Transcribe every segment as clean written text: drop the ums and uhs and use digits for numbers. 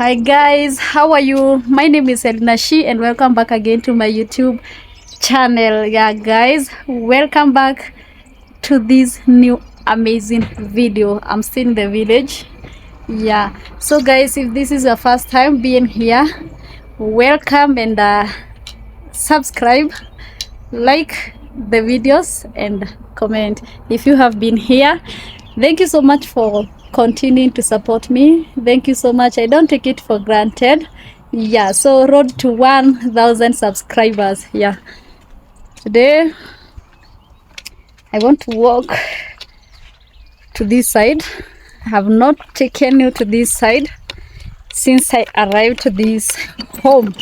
Hi guys, how are you? My name is Elina Shi and welcome back again to my YouTube channel. Yeah guys, welcome back to this new amazing video. I'm still in the village. Yeah, so guys, if this is your first time being here, welcome and subscribe, like the videos and comment. If you have been here, thank you so much for continuing to support me. Thank you so much. I don't take it for granted. Yeah, so road to 1,000 subscribers. Yeah, today I want to walk to this side. I have not taken you to this side since I arrived to this home.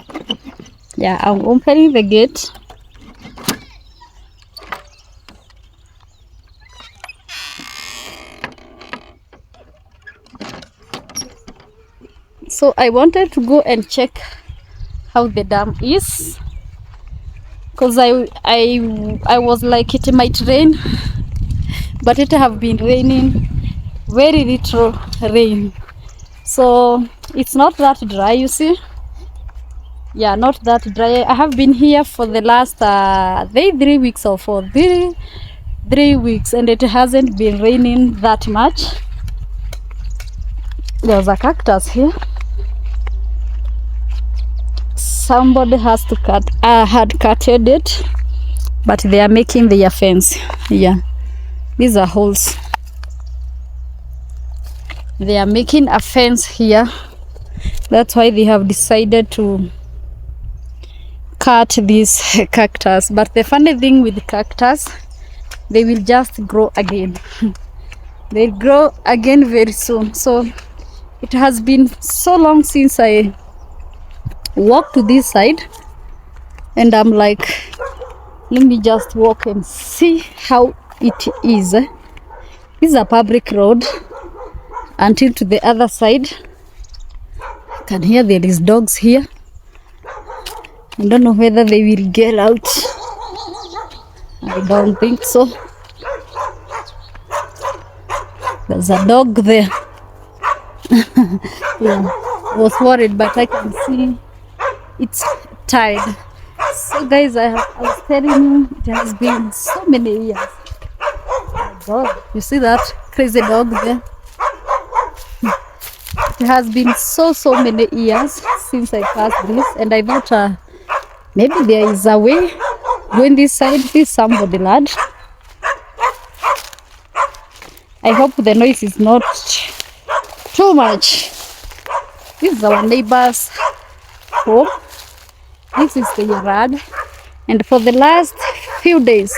Yeah, I'm opening the gate. So I wanted to go and check how the dam is, because I was like, it might rain, but it have been raining very little rain, so it's not that dry, you see. Yeah, not that dry. I have been here for the last 3 weeks or 3 weeks, and it hasn't been raining that much. There's a cactus here. Somebody has to had cutted it, but they are making their fence. Yeah, these are holes. They are making a fence here. That's why they have decided to cut this cactus. But the funny thing with the cactus, they will just grow again. They'll grow again very soon. So it has been so long since I walk to this side, and I'm like, let me just walk and see how it is. This is a public road until to the other side. I can hear there is dogs here. I don't know whether they will get out. I don't think so. There's a dog there. Yeah, I was worried, but I can see it's tied. So guys, I was telling you, it has been so many years. Oh my God, you see that crazy dog there? It has been so many years since I passed this, and I thought maybe there is a way going this side. This somebody lad. I hope the noise is not too much. This is our neighbor's home. This is the yard, and for the last few days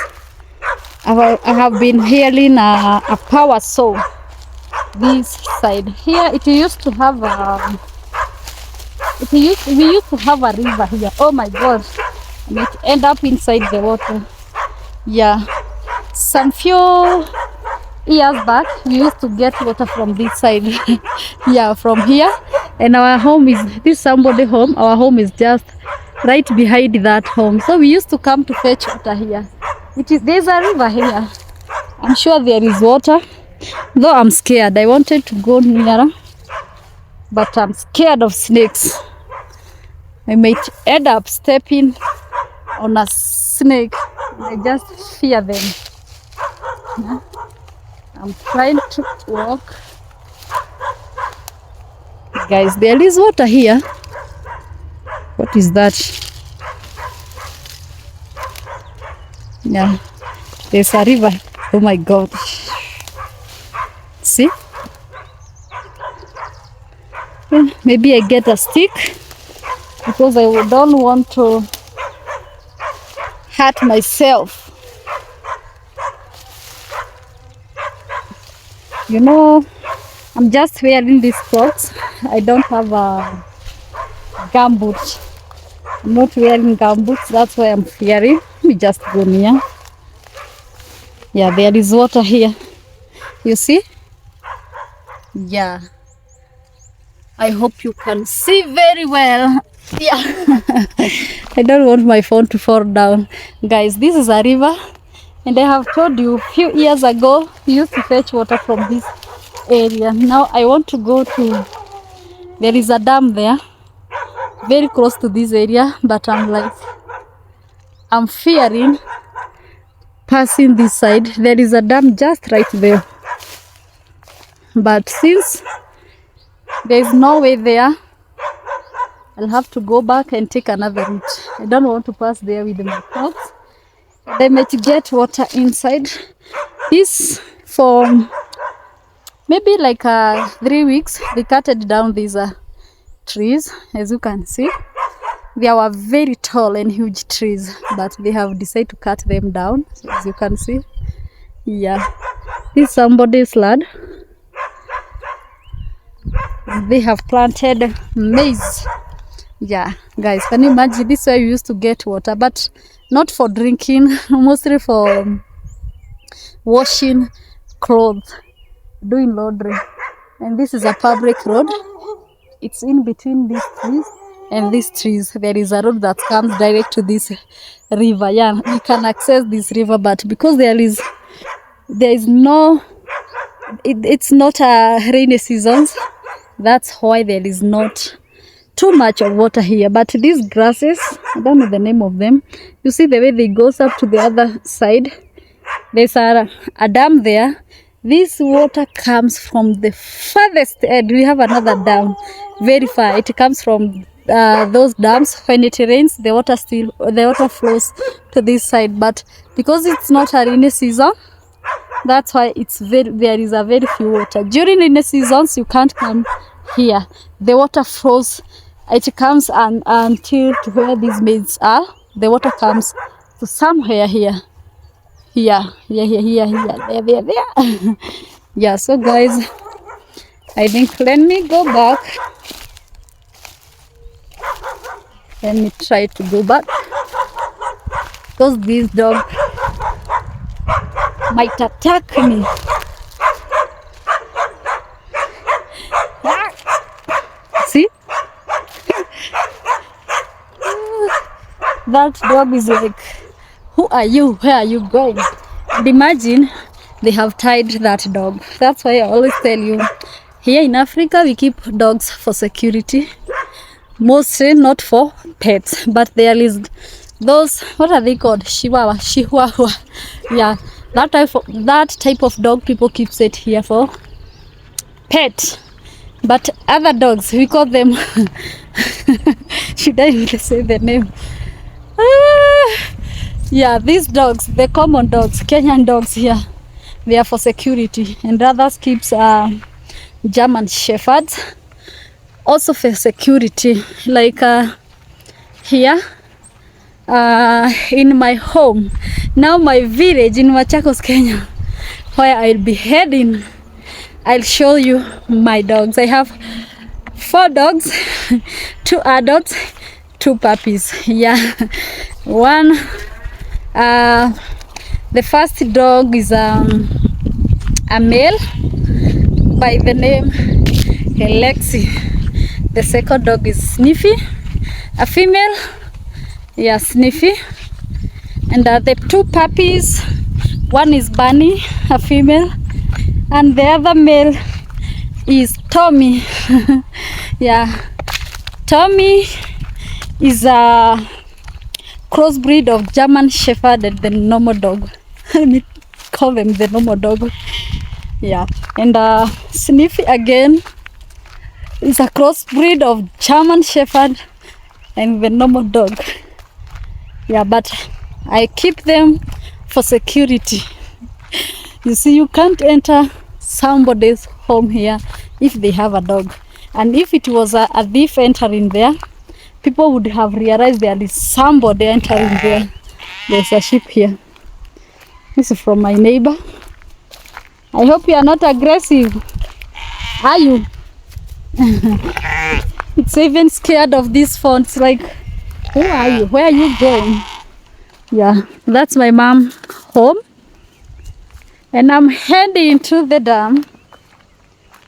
I have been hearing a power saw this side. Here it used to have we used to have a river here. Oh my God, and it end up inside the water. Yeah, some few years back we used to get water from this side. Yeah, from here. And our home is this somebody home. Our home is just right behind that home, so we used to come to fetch water here. There's a river here. I'm sure there is water, though I'm scared. I wanted to go nearer, but I'm scared of snakes. I might end up stepping on a snake. I just fear them. Yeah. I'm trying to walk. Guys, there is water here. What is that? Yeah, there's a river. Oh my God. See? Yeah, maybe I get a stick, because I don't want to hurt myself. You know, I'm just wearing these clothes. I don't have a gumboot. I'm not wearing gumboots, that's why I'm fearing. Let me just go near. Yeah, there is water here. You see? Yeah. I hope you can see very well. Yeah. I don't want my phone to fall down. Guys, this is a river, and I have told you a few years ago we used to fetch water from this area. Now I want to go to There is a dam there, very close to this area, but I'm fearing passing this side. There is a dam just right there, but since there is no way there, I'll have to go back and take another route. I don't want to pass there with my clothes. They might get water inside. This for maybe like 3 weeks. They cutted down these trees, as you can see. They were very tall and huge trees, but they have decided to cut them down, as you can see. Yeah, this is somebody's land. They have planted maize. Yeah, guys, can you imagine? This is where you used to get water, but not for drinking, mostly for washing clothes, doing laundry. And this is a public road. It's in between these trees and these trees. There is a road that comes direct to this river. Yeah, we can access this river, but because there is no, it's not a rainy season. That's why there is not too much of water here. But these grasses, I don't know the name of them. You see the way they goes up to the other side. There's a dam there. This water comes from the farthest end. We have another dam very far. It comes from those dams. When it rains, the water flows to this side. But because it's not a rainy season, that's why there is a very few water. During rainy seasons, you can't come here. The water flows. It comes until to where these maize are. The water comes to somewhere here. Here. There. Yeah, so guys, I think let me go back. Let me try to go back, because this dog might attack me. See? That dog is like, who are you? Where are you going? And imagine they have tied that dog. That's why I always tell you, here in Africa we keep dogs for security, mostly not for pets. But there is those, what are they called? Chihuahua. Yeah, that type of dog people keep it here for pet. But other dogs, we call them should I really say the name? Yeah, these dogs, the common dogs, Kenyan dogs here, they are for security. And others keeps German shepherds, also for security. Like here in my home, now my village in Machakos, Kenya, where I'll be heading, I'll show you my dogs. I have 4 dogs, 2 adults, 2 puppies. Yeah, one, the first dog is a male by the name Alexi. The second dog is Sniffy, a female. Yeah, Sniffy. And the 2 puppies, one is Bunny, a female, and the other male is Tommy. Yeah, Tommy is a crossbreed of German Shepherd and the normal dog. Let me call them the normal dog. Yeah, and Sniffy again is a crossbreed of German Shepherd and the normal dog. Yeah, but I keep them for security. You see, you can't enter somebody's home here if they have a dog. And if it was a thief entering there, people would have realized there is somebody entering there. There's a sheep here. This is from my neighbor. I hope you are not aggressive. Are you? It's even scared of this phone. It's like, who are you? Where are you going? Yeah, that's my mom home. And I'm heading to the dam.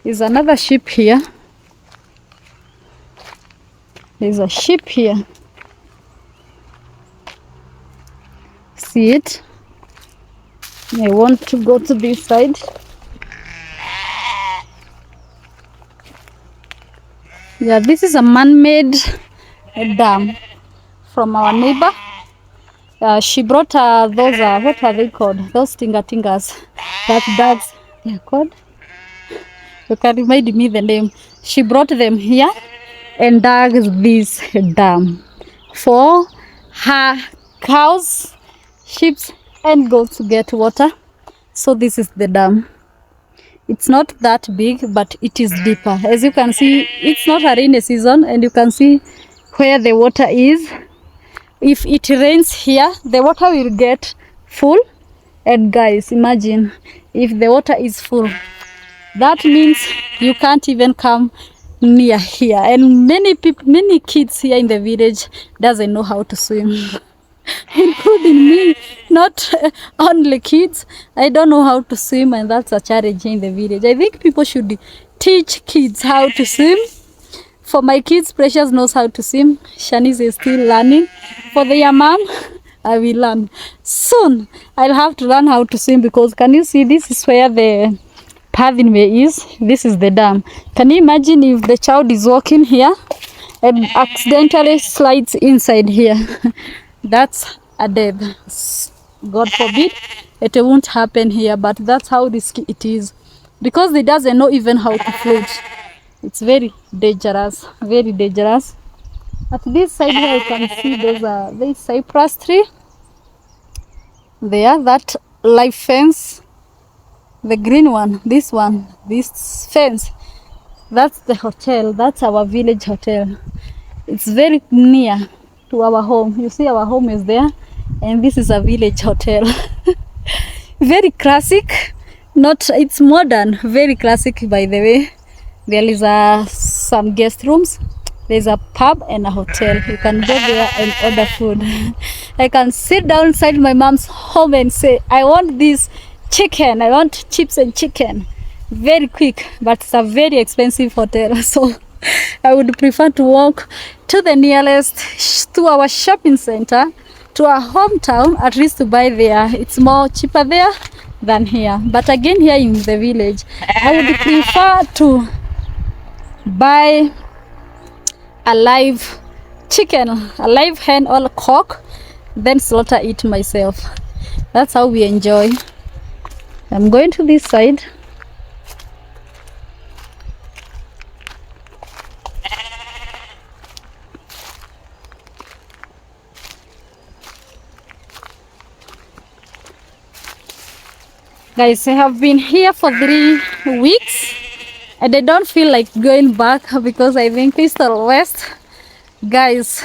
There's another sheep here. There's a sheep here. See it? I want to go to this side. Yeah, this is a man-made dam from our neighbor. She brought those, what are they called? Those tingas. That dogs, they're called. You can remind me the name. She brought them here and dug this dam for her cows, sheep, and goats to get water. So this is the dam. It's not that big, but it is deeper. As you can see, it's not a rainy season, and you can see where the water is. If it rains here, the water will get full. And guys, imagine if the water is full, that means you can't even come near here. And many people, many kids here in the village doesn't know how to swim. Including me, not only kids. I don't know how to swim, and that's a challenge in the village. I think people should teach kids how to swim. For my kids, Precious knows how to swim. Shanice is still learning. For their mom, I will learn. Soon, I'll have to learn how to swim, because can you see, this is where the pathway is. This is the dam. Can you imagine if the child is walking here and accidentally slides inside here? That's a death. God forbid it won't happen here, but that's how risky it is, because they doesn't know even how to float. It's very dangerous, very dangerous. At this side here, you can see there's cypress tree there, that live fence, the green one, this fence, that's the hotel. That's our village hotel. It's very near to our home. You see, our home is there, and this is a village hotel. Very classic, not, it's modern, very classic. By the way, there is some guest rooms, there's a pub and a hotel. You can go there and order food. I can sit down inside my mom's home and say, I want this chicken, I want chips and chicken. Very quick, but it's a very expensive hotel. So I would prefer to walk to the nearest, to our shopping center, to our hometown, at least to buy there. It's more cheaper there than here. But again, here in the village, I would prefer to buy a live chicken, a live hen or a cock, then slaughter it myself. That's how we enjoy. I'm going to this side. Guys, I have been here for 3 weeks and I don't feel like going back, because I think East or West, guys,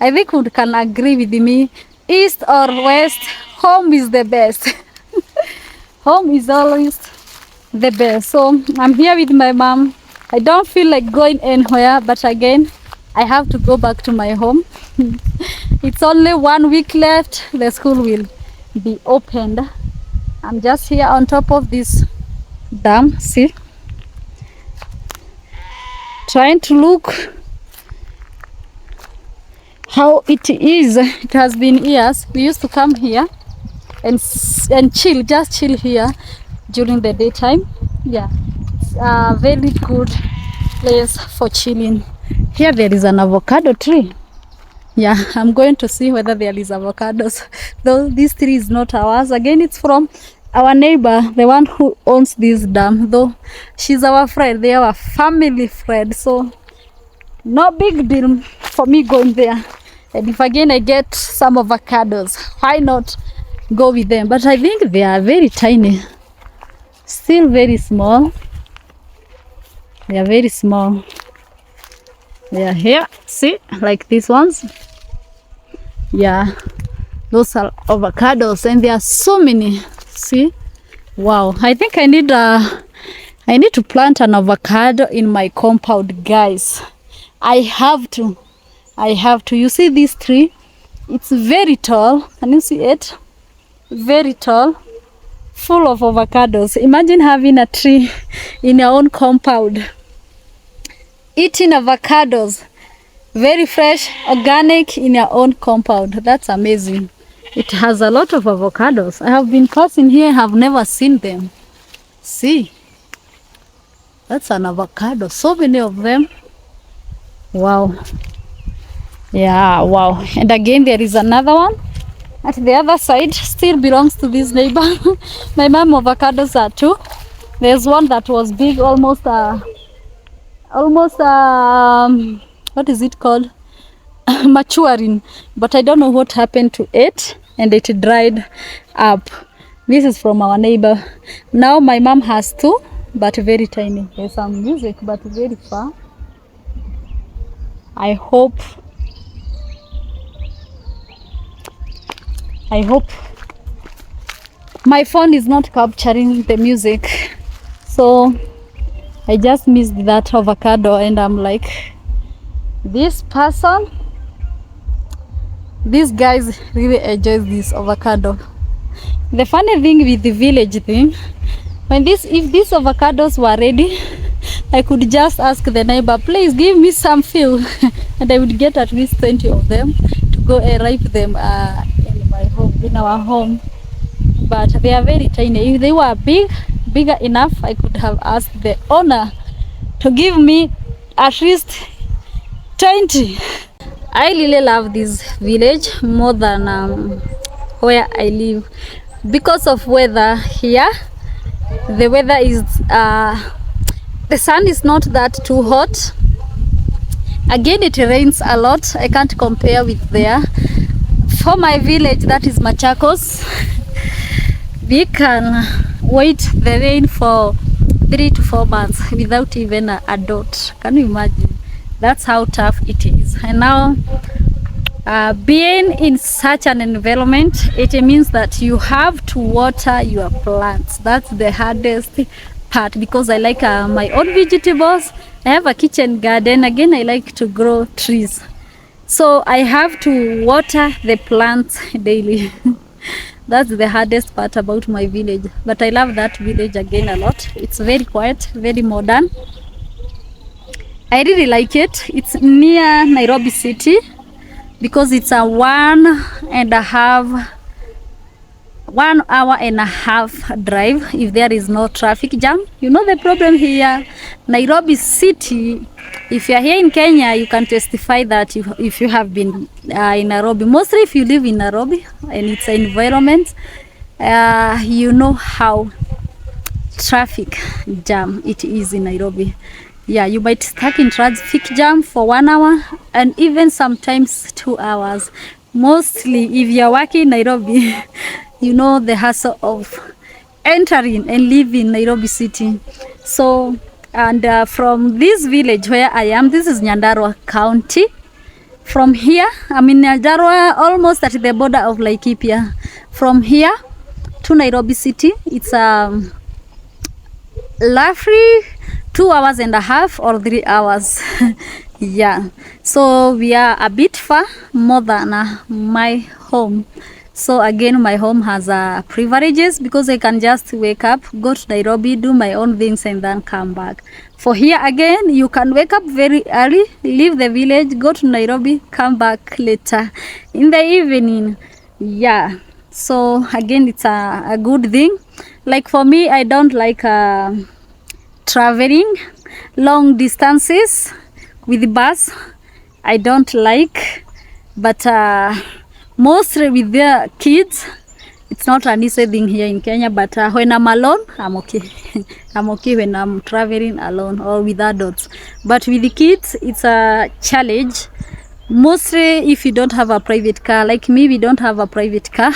I think you can agree with me, East or West, home is the best. Home is always the best. So I'm here with my mom. I don't feel like going anywhere, but again, I have to go back to my home. It's only 1 week left, the school will be opened. I'm just here on top of this dam, see, trying to look how it is. It has been years. We used to come here and chill, just chill here during the daytime. Yeah, it's a very good place for chilling. Here there is an avocado tree. Yeah, I'm going to see whether there is avocados. Though this tree is not ours. Again, it's from our neighbor, the one who owns this dam. Though she's our friend, they are our family friend. So no big deal for me going there. And if again I get some avocados, why not go with them? But I think they are very tiny, still very small. They are very small. They are here, see, like these ones. Yeah, those are avocados, and there are so many. See, wow, I think I need to plant an avocado in my compound, guys. I have to. You see this tree, it's very tall. Can you see it? Very tall, full of avocados. Imagine having a tree in your own compound, eating avocados, very fresh, organic, in your own compound. That's amazing. It has a lot of avocados. I have been passing here, have never seen them. See, that's an avocado, so many of them. Wow. Yeah, wow. And again, there is another one at the other side, still belongs to this neighbor. My mom avocados are two. There's one that was big, almost what is it called? Maturing, but I don't know what happened to it, and it dried up. This is from our neighbor. Now my mom has two, but very tiny. There's some music, but very far. I hope my phone is not capturing the music, so I just missed that avocado, and I'm like, this guys really enjoys this avocado. The funny thing with the village thing, if these avocados were ready, I could just ask the neighbor, please give me some fill, and I would get at least 20 of them to go and ripe them in our home. But they are very tiny. If they were bigger enough, I could have asked the owner to give me at least 20. I really love this village more than where I live because of weather here. The weather is the sun is not that too hot. Again, it rains a lot. I can't compare with there. For my village, that is Machakos, we can wait the rain for 3 to 4 months without even a dot. Can you imagine? That's how tough it is. And now being in such an environment, it means that you have to water your plants. That's the hardest part, because I like my own vegetables. I have a kitchen garden. Again, I like to grow trees, so I have to water the plants daily. That's the hardest part about my village, but I love that village again a lot. It's very quiet, very modern. I really like it. It's near Nairobi city because it's a 1 hour and a half drive if there is no traffic jam. You know the problem here, Nairobi city, if you are here in Kenya, you can testify that if you have been in Nairobi, mostly if you live in Nairobi and its environment, you know how traffic jam it is in Nairobi. Yeah, you might stuck in traffic jam for 1 hour and even sometimes 2 hours. Mostly if you're working in Nairobi, you know the hassle of entering and leaving Nairobi city. So, and from this village where I am, this is Nyandarua County. From here, I'm in Nyandarua, almost at the border of Laikipia. From here to Nairobi city, it's roughly 2 hours and a half or 3 hours. Yeah, so we are a bit far, more than my home. So again, my home has privileges because I can just wake up, go to Nairobi, do my own things, and then come back. For here again, you can wake up very early, leave the village, go to Nairobi, come back later in the evening. Yeah, so again, it's a good thing. Like for me, I don't like traveling long distances with the bus. I don't like, but mostly with their kids, it's not an easy thing here in Kenya. But when I'm alone, I'm okay. I'm okay when I'm traveling alone or with adults. But with the kids, it's a challenge. Mostly if you don't have a private car, like me, we don't have a private car.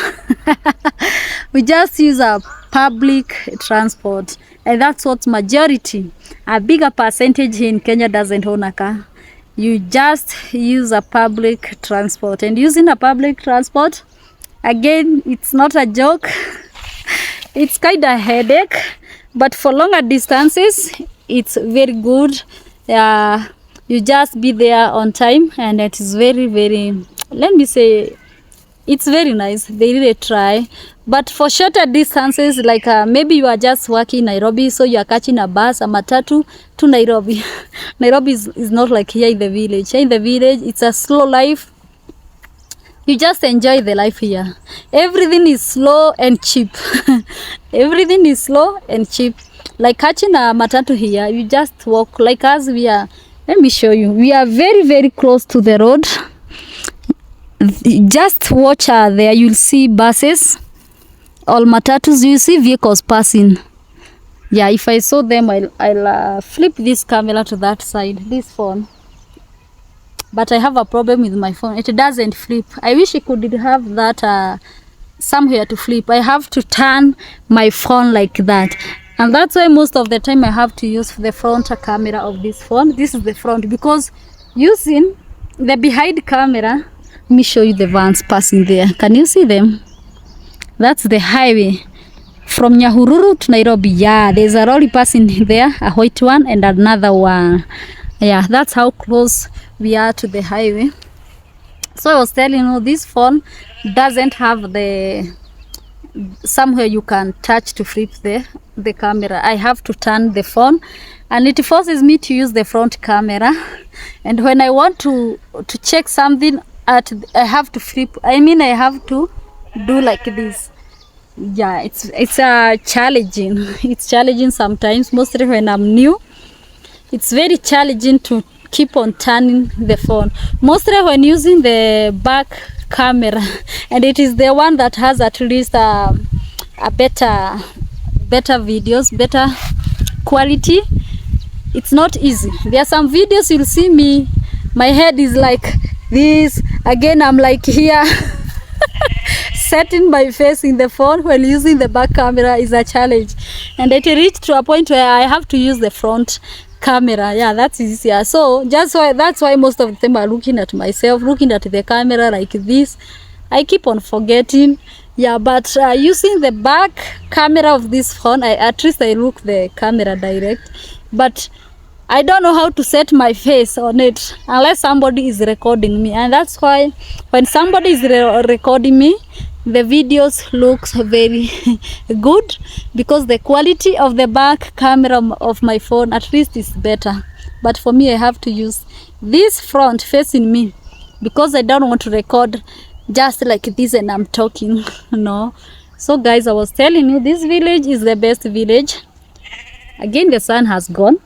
We just use a public transport, and that's what majority, a bigger percentage in Kenya doesn't own a car. You just use a public transport, and using a public transport, again, it's not a joke. It's kind of a headache, but for longer distances, it's very good. You just be there on time, and it is very, very, let me say, it's very nice. They really try. But for shorter distances, like maybe you are just working in Nairobi, so you are catching a bus, a matatu to Nairobi. Nairobi is not like here in the village. Here in the village, it's a slow life. You just enjoy the life here. Everything is slow and cheap. Everything is slow and cheap. Like catching a matatu here, you just walk. Like us, we are Let me show you. We are very, very close to the road. Just watch there. You'll see buses, all matatus. You see vehicles passing. Yeah, if I saw them, I'll flip this camera to that side, this phone. But I have a problem with my phone. It doesn't flip. I wish it could have that somewhere to flip. I have to turn my phone like that. And that's why most of the time I have to use the front camera of this phone. This is the front, because using the behind camera, let me show you the vans passing there. Can you see them? That's the highway from Nyahururu to Nairobi. Yeah, there's a lorry passing there, a white one and another one. Yeah, that's how close we are to the highway. So I was telling you, this phone doesn't have the somewhere you can touch to flip the camera. I have to turn the phone, and it forces me to use the front camera. And when I want to check something I have to flip. I have to do like this. Yeah, it's challenging. It's challenging sometimes, mostly when I'm new. It's very challenging to keep on turning the phone, mostly when using the back camera, and it is the one that has at least a better videos, better quality. It's not easy. There are some videos you'll see me, my head is like this, again I'm like here. Setting my face in the phone when using the back camera is a challenge, and it reached to a point where I have to use the front camera. Yeah, that's easier. So that's why most of the time I'm looking at myself, looking at the camera like this. I keep on forgetting. Yeah, but using the back camera of this phone, at least I look the camera direct, but I don't know how to set my face on it unless somebody is recording me. And that's why when somebody is recording me, the videos looks very good, because the quality of the back camera of my phone at least is better. But for me, I have to use this front facing me, because I don't want to record just like this and I'm talking. No. So guys, I was telling you, this village is the best village. Again, the sun has gone.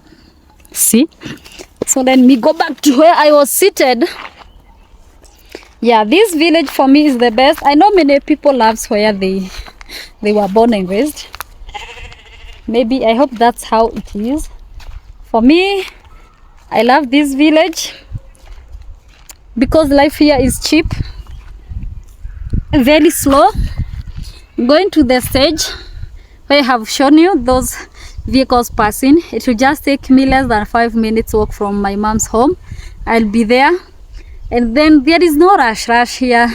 See? So let me go back to where I was seated. Yeah, this village for me is the best. I know many people loves where they were born and raised. Maybe, I hope that's how it is. For me, I love this village because life here is cheap, very slow. Going to the stage where I have shown you those vehicles passing, it will just take me less than 5 minutes walk from my mom's home. I'll be there, and then there is no rush here.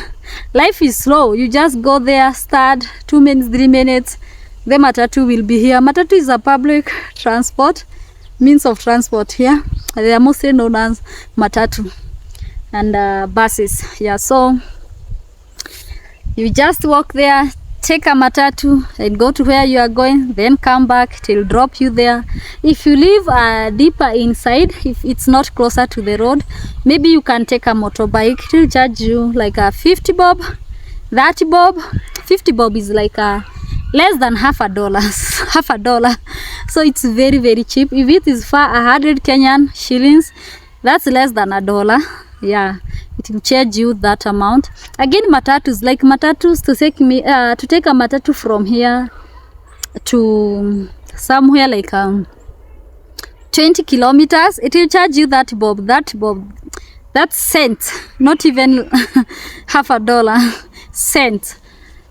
Life is slow. You just go there, start 2 minutes, 3 minutes, the matatu will be here. Matatu is a public transport, means of transport here. They are mostly known as matatu and buses. Yeah, so you just walk there, take a matatu and go to where you are going, then come back, it will drop you there. If you live deeper inside, if it's not closer to the road, maybe you can take a motorbike. It will charge you like a 50 bob, 30 bob. 50 bob is like less than $50. $50. So it's very, very cheap. If it is for 100 Kenyan shillings, that's less than $1. Yeah, it will charge you that amount. Again, matatus, like matatus, to take me to take a matatu from here to somewhere like 20 kilometers, it will charge you that bob, that's cent, not even $50 cent.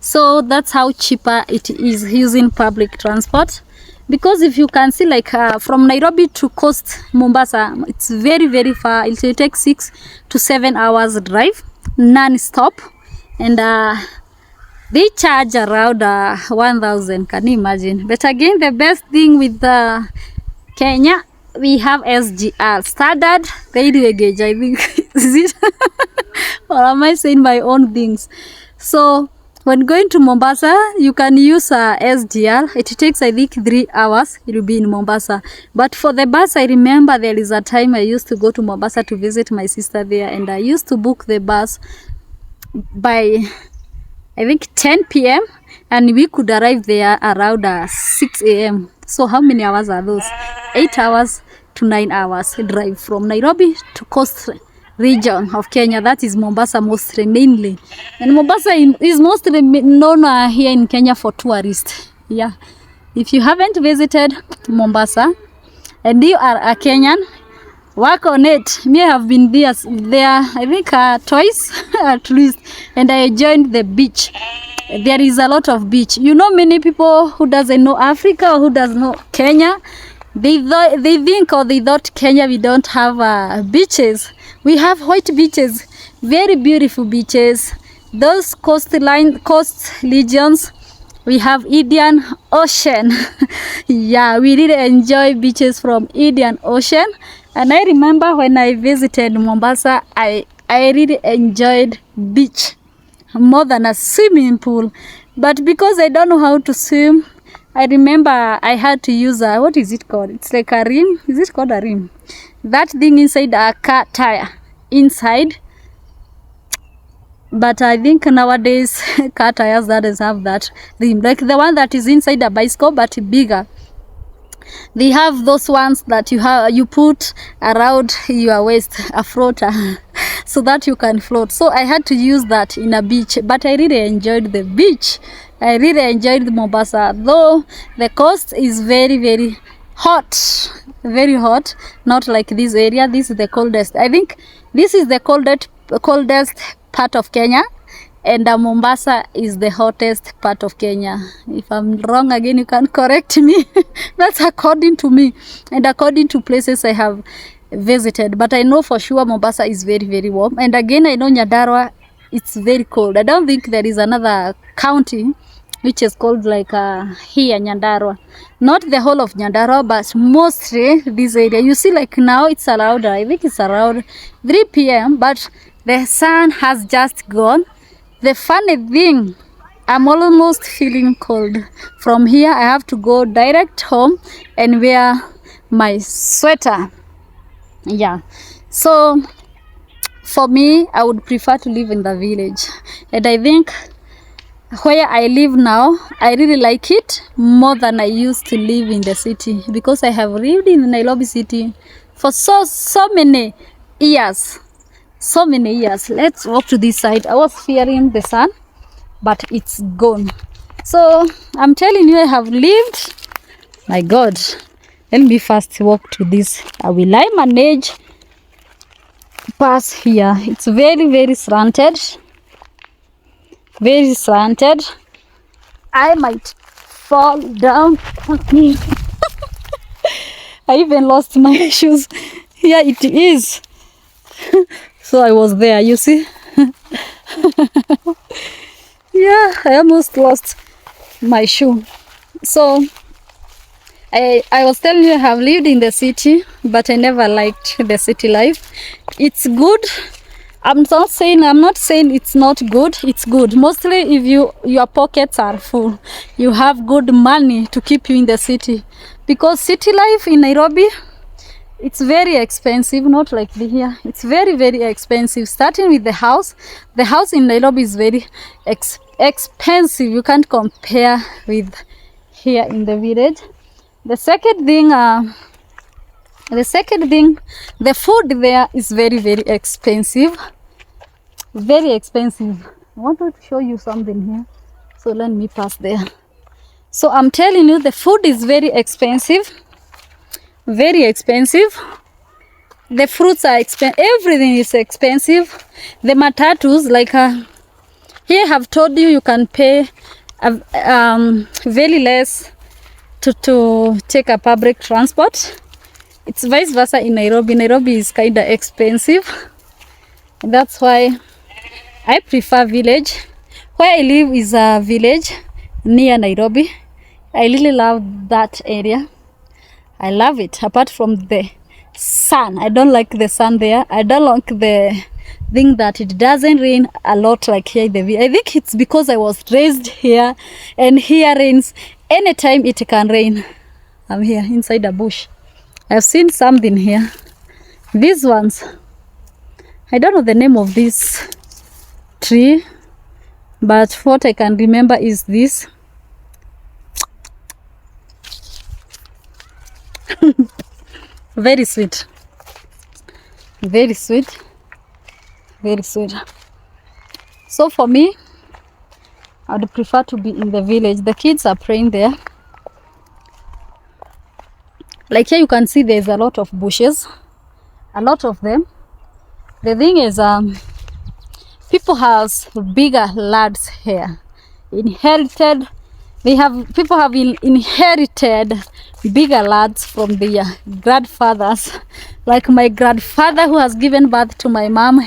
So that's how cheaper it is using public transport. Because if you can see, like from Nairobi to coast Mombasa, it's very, very far. It will take 6 to 7 hours drive, non-stop, and they charge around 1,000. Can you imagine? But again, the best thing with Kenya, we have SGR, standard railway gauge, I think. Is it? Or am I saying my own things? So when going to Mombasa, you can use SGR. It takes, I think, 3 hours. It will be in Mombasa. But for the bus, I remember there is a time I used to go to Mombasa to visit my sister there, and I used to book the bus by, I think, 10 p.m. and we could arrive there around 6 a.m. So how many hours are those? 8 hours to 9 hours drive from Nairobi to coast region of Kenya. That is Mombasa mostly, mainly. And Mombasa is mostly known here in Kenya for tourists. Yeah. If you haven't visited Mombasa and you are a Kenyan, work on it. Me, I have been there I think twice at least, and I enjoyed the beach. There is a lot of beach. You know, many people who doesn't know Africa or who doesn't know Kenya, they think or they thought Kenya we don't have beaches. We have white beaches, very beautiful beaches. Those coast regions, we have Indian Ocean. Yeah, we really enjoy beaches from Indian Ocean. And I remember when I visited Mombasa, I really enjoyed beach more than a swimming pool. But because I don't know how to swim, I remember I had to use what is it called? It's like a rim. Is it called a rim? That thing inside a car tire inside. But I think nowadays car tires that have that rim, like the one that is inside a bicycle but bigger. They have those ones that you put around your waist, a floater, so that you can float. So I had to use that in a beach, but I really enjoyed the beach. I really enjoyed Mombasa, though the coast is very, very hot, very hot. Not like this area. This is the coldest. I think this is the coldest part of Kenya, and Mombasa is the hottest part of Kenya. If I'm wrong again, you can correct me. That's according to me and according to places I have visited. But I know for sure Mombasa is very, very warm. And again, I know Nyandarua, it's very cold. I don't think there is another county which is called like here, Nyandarua. Not the whole of Nyandarua, but mostly this area. You see, like now it's around, I think it's around 3 p.m., but the sun has just gone. The funny thing, I'm almost feeling cold. From here, I have to go direct home and wear my sweater. Yeah. So, for me, I would prefer to live in the village. And I think where I live now, I really like it more than I used to live in the city. Because I have lived in Nairobi city for so many years. So many years. Let's walk to this side. I was fearing the sun, but it's gone. So I'm telling you, I have lived. My God, let me first walk to this. I manage pass here. It's very, very slanted. Very slanted. I might fall down. I even lost my shoes. Here it is. So I was there, you see. Yeah, I almost lost my shoe. So I was telling you I have lived in the city, but I never liked the city life. It's good. I'm not saying it's not good. It's good. Mostly if your pockets are full, you have good money to keep you in the city. Because city life in Nairobi, it's very expensive, not like here. It's very, very expensive. Starting with the house. The house in Nairobi is very expensive. You can't compare with here in the village. The second thing, the food there is very, very expensive. Very expensive. I wanted to show you something here. So let me pass there. So I'm telling you, the food is very expensive. Very expensive. The fruits are expensive. Everything is expensive. The matatus, like here I have told you, you can pay very less to take a public transport. It's vice versa in Nairobi. Nairobi is kind of expensive. And that's why I prefer village. Where I live is a village near Nairobi. I really love that area. I love it. Apart from the sun, I don't like the sun there. I don't like the thing that it doesn't rain a lot like here in the village. I think it's because I was raised here, and here rains anytime it can rain. I'm here inside the bush. I've seen something here. These ones, I don't know the name of this tree, but what I can remember is this. Very sweet. Very sweet. Very sweet. So for me, I would prefer to be in the village. The kids are playing there. Like here you can see there's a lot of bushes. A lot of them. The thing is, people have bigger lands here. People have inherited bigger lands from their grandfathers. Like my grandfather, who has given birth to my mom,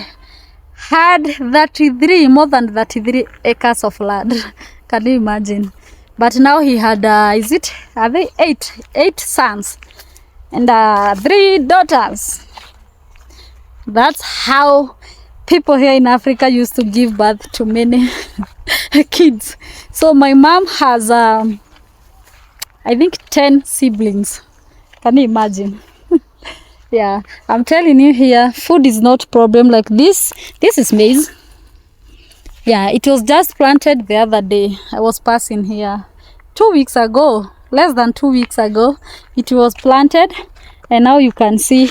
had more than 33 acres of land. Can you imagine? But now he had, are they eight sons and 3 daughters. That's how people here in Africa used to give birth to many kids. So my mom has, I think 10 siblings. Can you imagine? Yeah, I'm telling you here, food is not problem. Like this is maize. Yeah, it was just planted the other day. I was passing here 2 weeks ago, less than 2 weeks ago. It was planted, and now you can see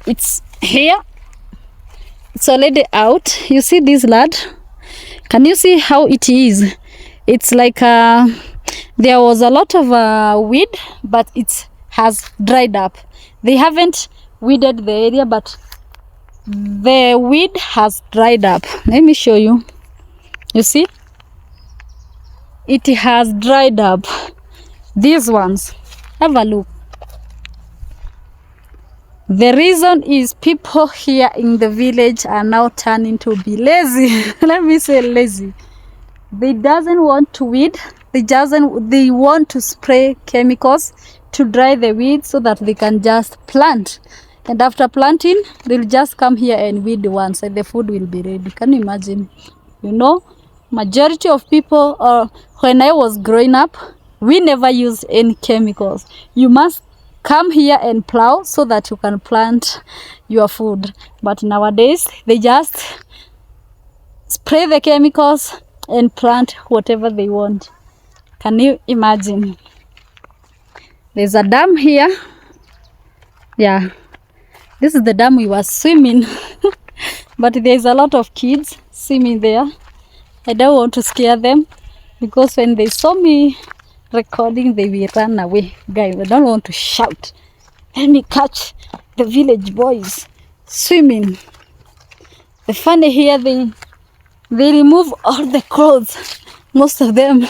it's here. It's already out. You see this lad? Can you see how it is? It's like there was a lot of weed, but it has dried up. They haven't weeded the area, but the weed has dried up. Let me show you. You see? It has dried up. These ones. Have a look. The reason is people here in the village are now turning to be lazy. Let me say lazy. They doesn't want to weed. They want to spray chemicals to dry the weeds so that they can just plant. And after planting, they'll just come here and weed once and the food will be ready. Can you imagine? You know, majority of people, or when I was growing up, we never used any chemicals. You must come here and plow so that you can plant your food. But nowadays, they just spray the chemicals and plant whatever they want. Can you imagine? There's a dam here. Yeah, this is the dam we were swimming. But there's a lot of kids swimming there. I don't want to scare them, because when they saw me recording, they will run away. Guys, I don't want to shout. Let me catch the village boys swimming. The funny here, they remove all the clothes. Most of them,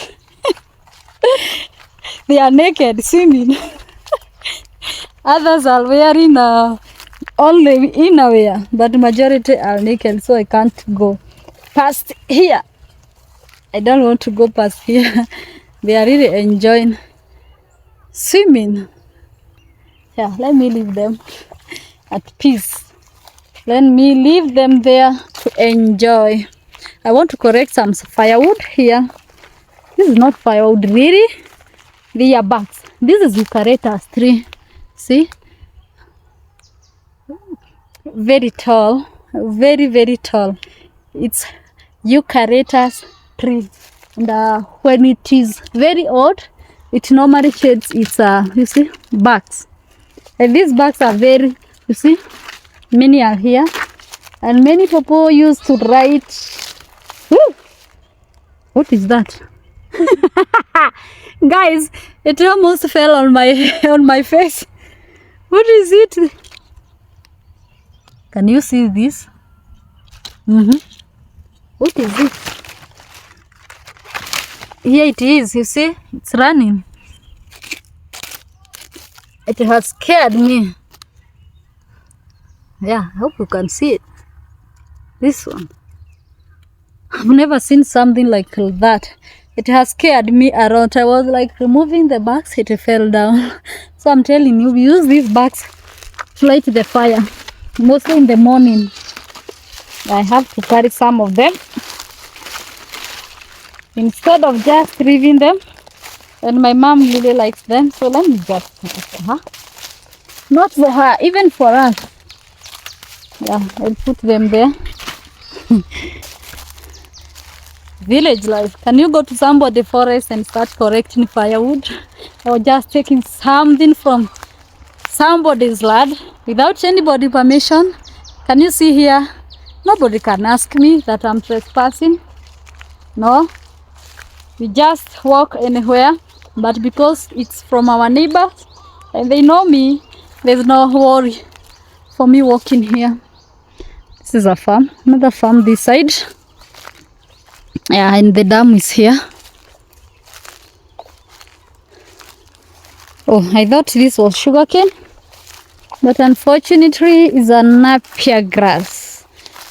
they are naked swimming. Others are wearing all the innerwear, but majority are naked, so I can't go past here. I don't want to go past here. They are really enjoying swimming. Yeah, let me leave them at peace. Let me leave them there to enjoy. I want to correct some firewood here. This is not firewood, really. They are bugs. This is eucalyptus tree. See? Very tall. Very, very tall. It's eucalyptus tree. And when it is very old, it normally sheds its, you see, bugs. And these bugs are very, you see, many are here. And many people used to write, whoo, what is that? Guys, it almost fell on my face. What is it? Can you see this? What is it? Here it is, you see, it's running. It has scared me. Yeah, I hope you can see it. This one. I've never seen something like that. It has scared me a lot. I was like removing the bags, it fell down. So I'm telling you, we use these bags to light the fire, mostly in the morning. I have to carry some of them instead of just leaving them. And my mom really likes them, so let me just for her. Not for her, even for us. Yeah, I'll put them there. Village life. Can you go to somebody's forest and start collecting firewood, or just taking something from somebody's land without anybody permission. Can you see here? Nobody can ask me that I'm trespassing. No, we just walk anywhere, but because it's from our neighbors and they know me, there's no worry for me walking here. This is a farm, another farm this side. Yeah, and the dam is here. Oh, I thought this was sugarcane, but unfortunately it's a napier grass.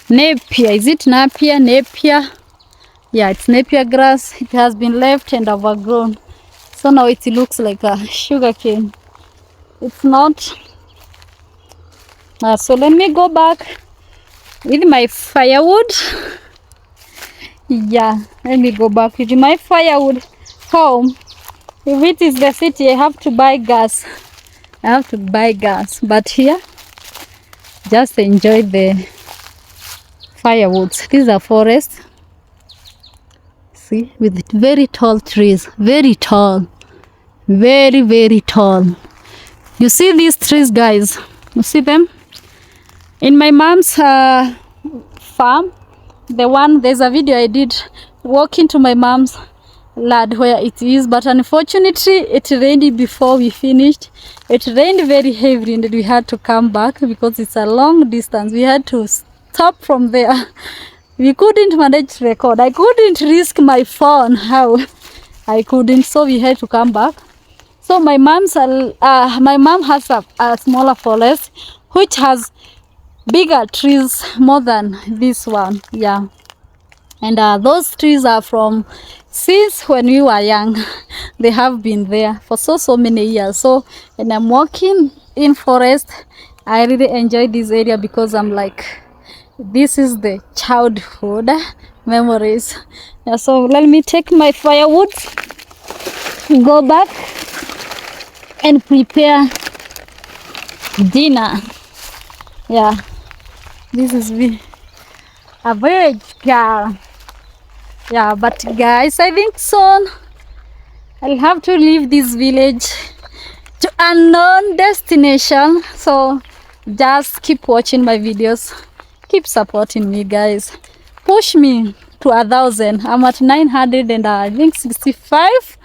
Napier, is it napier? Napier? Yeah, it's napier grass. It has been left and overgrown. So now it looks like a sugarcane. It's not. So let me go back with my firewood. Yeah, let me go back with my firewood home. If it is the city, I have to buy gas. I have to buy gas. But here, just enjoy the firewoods. These are forests. See, with very tall trees. Very tall. Very, very tall. You see these trees, guys? You see them? In my mom's farm, there's a video I did walking to my mom's land where it is, but unfortunately it rained before we finished. It rained very heavily and we had to come back because it's a long distance. We had to stop from there. We couldn't manage to record. I couldn't risk my phone. How? I couldn't, so we had to come back. So my mom has a smaller forest which has bigger trees more than this one. Yeah, and those trees are from since when we were young. They have been there for so many years. So when I'm walking in forest, I really enjoy this area because I'm like, this is the childhood memories. Yeah, so let me take my firewood, go back and prepare dinner. Yeah, this is me, a village girl. Yeah, but guys, I think soon I'll have to leave this village to unknown destination. So just keep watching my videos, keep supporting me, guys. Push me to 1,000. I'm at 900 and I think 65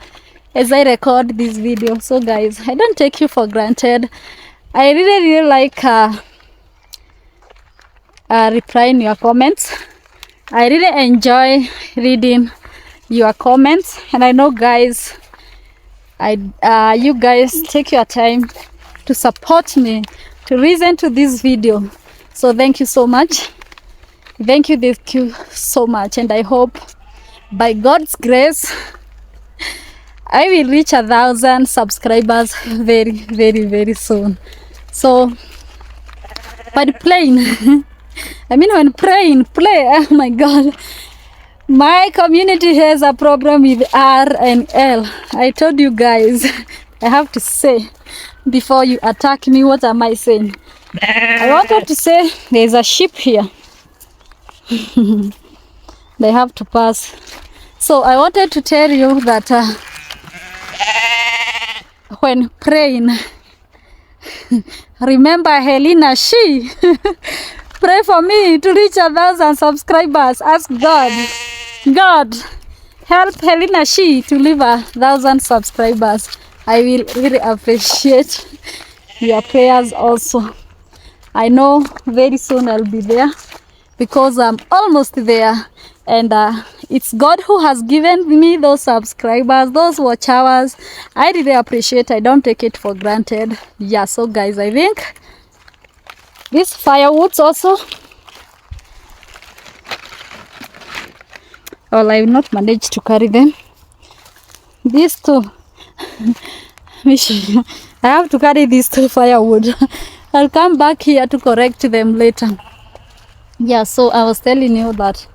as I record this video. So guys, I don't take you for granted. I really like replying your comments. I really enjoy reading your comments, and I know, guys, you guys take your time to support me to listen to this video. So thank you so much. Thank you so much, and I hope by God's grace I will reach 1,000 subscribers very soon. So when playing when praying, oh my God, my community has a problem with R and L. I told you guys. I have to say before you attack me. What am I saying? I wanted to say there's a sheep here. They have to pass. So I wanted to tell you that when praying, remember Helena, she pray for me to reach 1,000 subscribers. Ask God, help Helena she to leave 1,000 subscribers. I will really appreciate your prayers also. I know very soon I'll be there because I'm almost there, and it's God who has given me those subscribers, those watch hours. I really appreciate. I don't take it for granted. Yeah, so guys, I think these firewoods also, well, I will not manage to carry them. These two I have to carry these two firewood. I'll come back here to correct them later. Yeah, so I was telling you that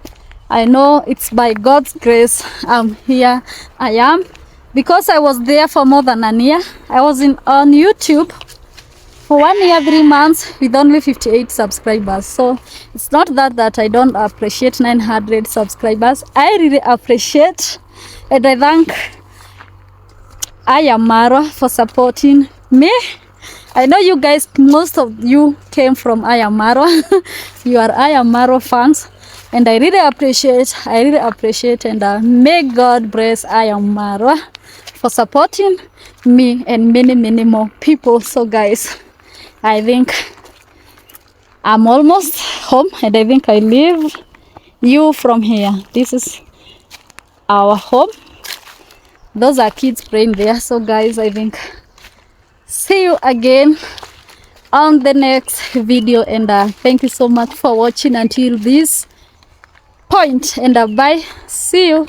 I know it's by God's grace I'm here. I am, because I was there for more than a year. I was on YouTube for 1 year 3 months with only 58 subscribers. So it's not that I don't appreciate 900 subscribers. I really appreciate, and I thank Ayamara for supporting me. I know you guys, most of you came from Ayamaro. You are Ayamaro fans, and I really appreciate, and may God bless Ayamaro for supporting me and many more people. So guys, I think I'm almost home, and I think I leave you from here. This is our home. Those are kids playing there. So guys, I think see you again on the next video, and thank you so much for watching until this point, and bye, see you.